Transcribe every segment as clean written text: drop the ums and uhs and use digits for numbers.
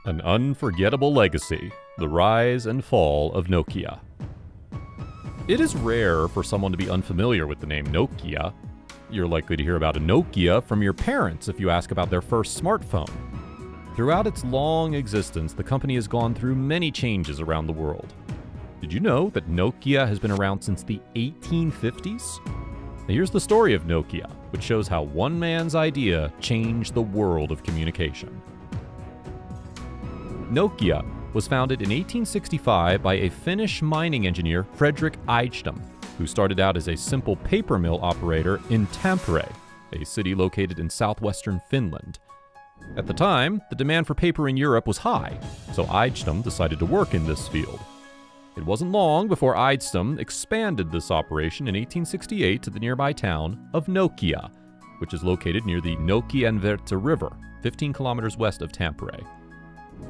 An unforgettable legacy, the rise and fall of Nokia. It is rare for someone to be unfamiliar with the name Nokia. You're likely to hear about a Nokia from your parents if you ask about their first smartphone. Throughout its long existence, the company has gone through many changes around the world. Did you know that Nokia has been around since the 1850s? Now here's the story of Nokia, which shows how one man's idea changed the world of communication. Nokia was founded in 1865 by a Finnish mining engineer, Fredrik Eidstrom, who started out as a simple paper mill operator in Tampere, a city located in southwestern Finland. At the time, the demand for paper in Europe was high, so Eidstrom decided to work in this field. It wasn't long before Eidstrom expanded this operation in 1868 to the nearby town of Nokia, which is located near the Nokianverta River, 15 kilometers west of Tampere.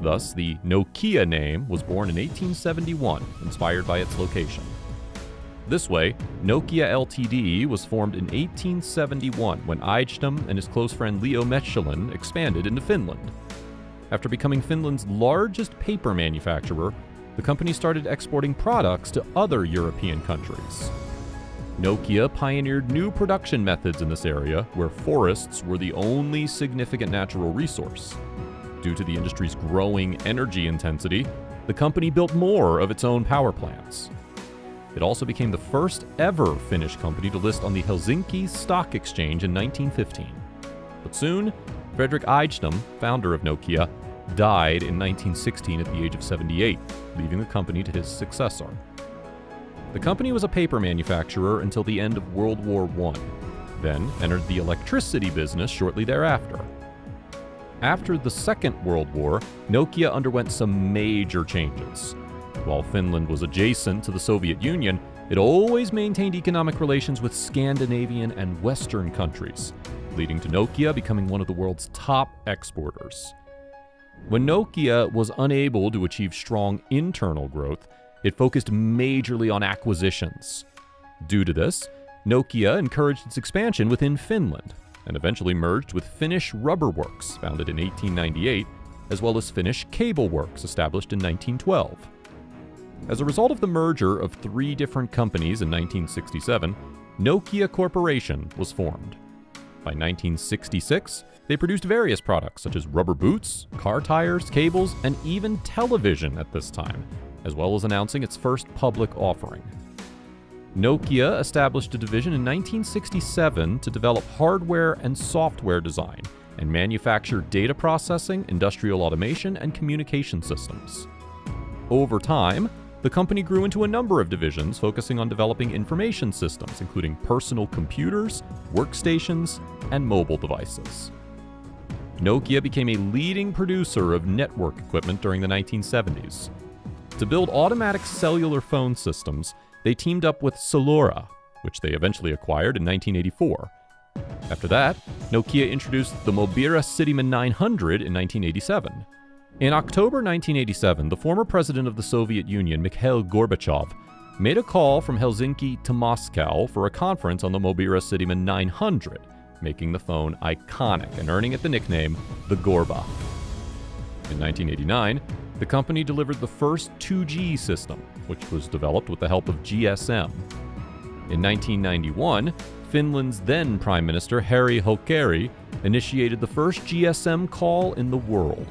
Thus, the Nokia name was born in 1871, inspired by its location. This way, Nokia Ltd. Was formed in 1871 when Eidstrom and his close friend Leo Mechelin expanded into Finland. After becoming Finland's largest paper manufacturer, the company started exporting products to other European countries. Nokia pioneered new production methods in this area, where forests were the only significant natural resource. Due to the industry's growing energy intensity, the company built more of its own power plants. It also became the first ever Finnish company to list on the Helsinki Stock Exchange in 1915. But soon, Fredrik Eidstrom, founder of Nokia, died in 1916 at the age of 78, leaving the company to his successor. The company was a paper manufacturer until the end of World War I, then entered the electricity business shortly thereafter. After the Second World War, Nokia underwent some major changes. While Finland was adjacent to the Soviet Union, it always maintained economic relations with Scandinavian and Western countries, leading to Nokia becoming one of the world's top exporters. When Nokia was unable to achieve strong internal growth, it focused majorly on acquisitions. Due to this, Nokia encouraged its expansion within Finland, and eventually merged with Finnish Rubber Works, founded in 1898, as well as Finnish Cable Works, established in 1912. As a result of the merger of three different companies in 1967, Nokia Corporation was formed. By 1966, they produced various products such as rubber boots, car tires, cables, and even television at this time, as well as announcing its first public offering. Nokia established a division in 1967 to develop hardware and software design and manufacture data processing, industrial automation, and communication systems. Over time, the company grew into a number of divisions focusing on developing information systems, including personal computers, workstations, and mobile devices. Nokia became a leading producer of network equipment during the 1970s. To build automatic cellular phone systems, they teamed up with Celora, which they eventually acquired in 1984. After that, Nokia introduced the Mobira Cityman 900 in 1987. In October 1987, the former president of the Soviet Union, Mikhail Gorbachev, made a call from Helsinki to Moscow for a conference on the Mobira Cityman 900, making the phone iconic and earning it the nickname the Gorba. In 1989, the company delivered the first 2G system, which was developed with the help of GSM. In 1991, Finland's then Prime Minister Harri Holkeri initiated the first GSM call in the world.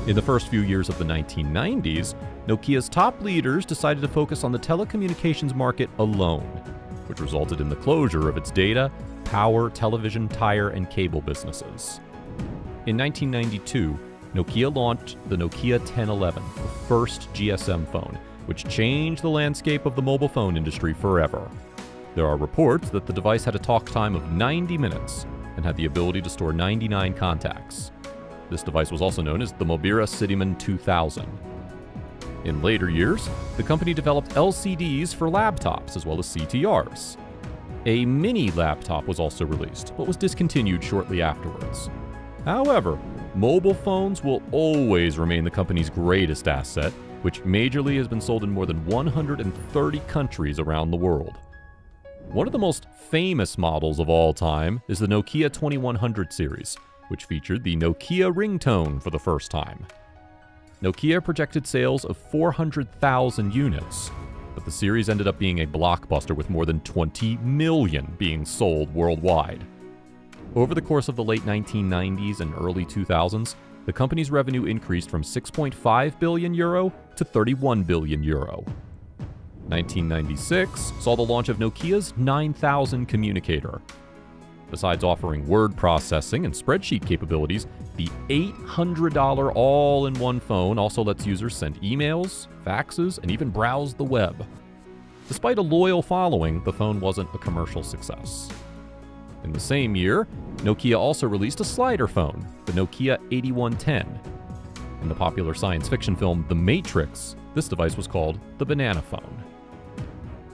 In the first few years of the 1990s, Nokia's top leaders decided to focus on the telecommunications market alone, which resulted in the closure of its data, power, television, tire, and cable businesses. In 1992, Nokia launched the Nokia 1011, the first GSM phone, which changed the landscape of the mobile phone industry forever. There are reports that the device had a talk time of 90 minutes and had the ability to store 99 contacts. This device was also known as the Mobira Cityman 2000. In later years, the company developed LCDs for laptops as well as CTRs. A mini laptop was also released, but was discontinued shortly afterwards. However, mobile phones will always remain the company's greatest asset, which majorly has been sold in more than 130 countries around the world. One of the most famous models of all time is the Nokia 2100 series, which featured the Nokia ringtone for the first time. Nokia projected sales of 400,000 units, but the series ended up being a blockbuster with more than 20 million being sold worldwide. Over the course of the late 1990s and early 2000s, the company's revenue increased from 6.5 billion euro to 31 billion euro. 1996 saw the launch of Nokia's 9000 communicator. Besides offering word processing and spreadsheet capabilities, the $800 all-in-one phone also lets users send emails, faxes, and even browse the web. Despite a loyal following, the phone wasn't a commercial success. In the same year, Nokia also released a slider phone, the Nokia 8110. In the popular science fiction film The Matrix, this device was called the banana phone.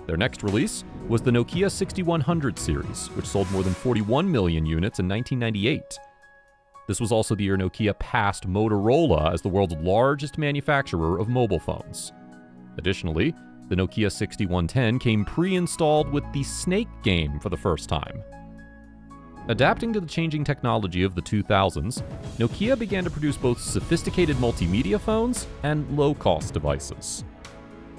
Their next release was the Nokia 6100 series, which sold more than 41 million units in 1998. This was also the year Nokia passed Motorola as the world's largest manufacturer of mobile phones. Additionally, the Nokia 6110 came pre-installed with the Snake game for the first time. Adapting to the changing technology of the 2000s, Nokia began to produce both sophisticated multimedia phones and low-cost devices.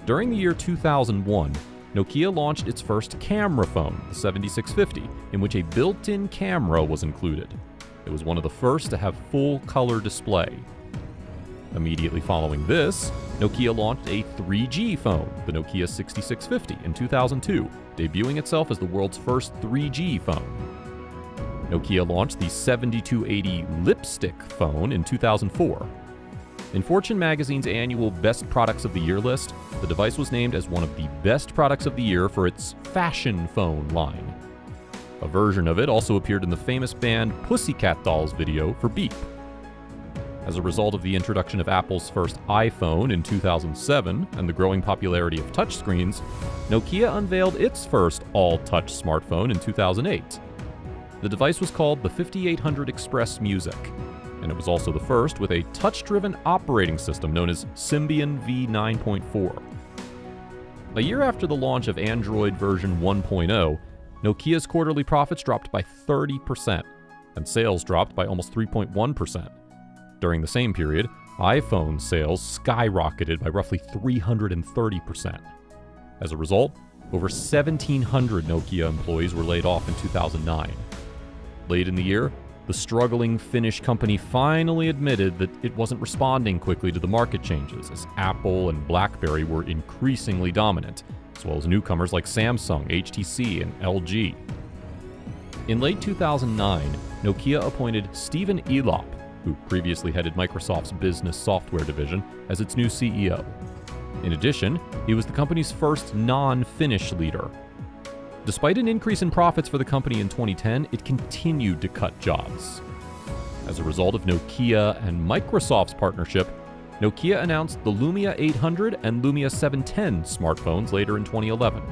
During the year 2001, Nokia launched its first camera phone, the 7650, in which a built-in camera was included. It was one of the first to have full-color display. Immediately following this, Nokia launched a 3G phone, the Nokia 6650, in 2002, debuting itself as the world's first 3G phone. Nokia launched the 7280 Lipstick phone in 2004. In Fortune magazine's annual Best Products of the Year list, the device was named as one of the best products of the year for its fashion phone line. A version of it also appeared in the famous band Pussycat Dolls video for Beep. As a result of the introduction of Apple's first iPhone in 2007 and the growing popularity of touchscreens, Nokia unveiled its first all-touch smartphone in 2008. The device was called the 5800 Express Music, and it was also the first with a touch-driven operating system known as Symbian v9.4. A year after the launch of Android version 1.0, Nokia's quarterly profits dropped by 30%, and sales dropped by almost 3.1%. During the same period, iPhone sales skyrocketed by roughly 330%. As a result, over 1,700 Nokia employees were laid off in 2009. Late in the year, the struggling Finnish company finally admitted that it wasn't responding quickly to the market changes, as Apple and BlackBerry were increasingly dominant, as well as newcomers like Samsung, HTC, and LG. In late 2009, Nokia appointed Stephen Elop, who previously headed Microsoft's business software division, as its new CEO. In addition, he was the company's first non-Finnish leader. Despite an increase in profits for the company in 2010, it continued to cut jobs. As a result of Nokia and Microsoft's partnership, Nokia announced the Lumia 800 and Lumia 710 smartphones later in 2011.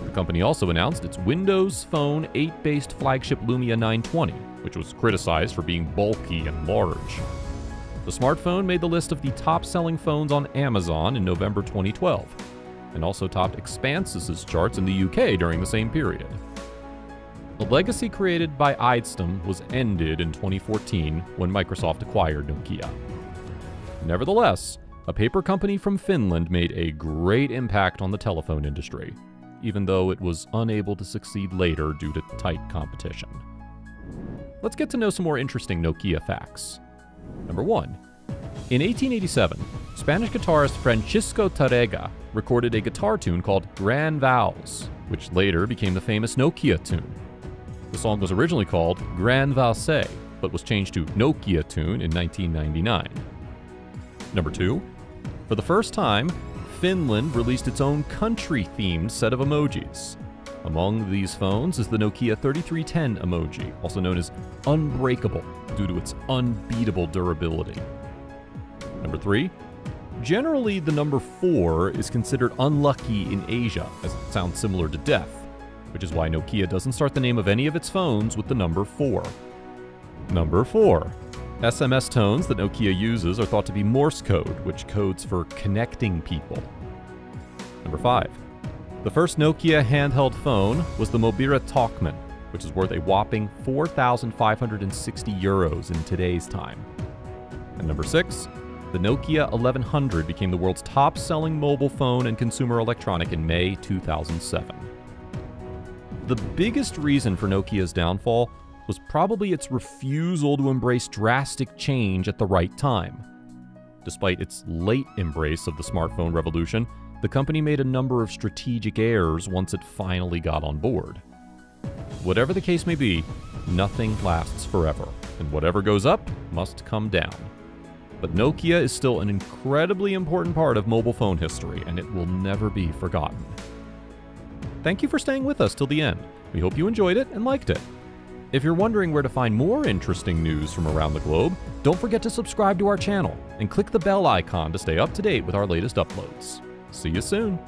The company also announced its Windows Phone 8-based flagship Lumia 920, which was criticized for being bulky and large. The smartphone made the list of the top-selling phones on Amazon in November 2012, and also topped Expansys' charts in the UK during the same period. The legacy created by Idestam was ended in 2014 when Microsoft acquired Nokia. Nevertheless, a paper company from Finland made a great impact on the telephone industry, even though it was unable to succeed later due to tight competition. Let's get to know some more interesting Nokia facts. Number 1. In 1887, Spanish guitarist Francisco Tárrega recorded a guitar tune called Gran Vals, which later became the famous Nokia tune. The song was originally called Gran Valse, but was changed to Nokia tune in 1999. Number 2. For the first time, Finland released its own country-themed set of emojis. Among these phones is the Nokia 3310 emoji, also known as Unbreakable due to its unbeatable durability. Number 3. Generally, the number 4 is considered unlucky in Asia, as it sounds similar to death, which is why Nokia doesn't start the name of any of its phones with the number 4. Number 4. SMS tones that Nokia uses are thought to be Morse code, which codes for connecting people. Number 5. The first Nokia handheld phone was the Mobira Talkman, which is worth a whopping 4,560 euros in today's time. And number 6, the Nokia 1100 became the world's top-selling mobile phone and consumer electronic in May 2007. The biggest reason for Nokia's downfall was probably its refusal to embrace drastic change at the right time. Despite its late embrace of the smartphone revolution, the company made a number of strategic errors once it finally got on board. Whatever the case may be, nothing lasts forever, and whatever goes up must come down. But Nokia is still an incredibly important part of mobile phone history, and it will never be forgotten. Thank you for staying with us till the end. We hope you enjoyed it and liked it. If you're wondering where to find more interesting news from around the globe, don't forget to subscribe to our channel and click the bell icon to stay up to date with our latest uploads. See you soon!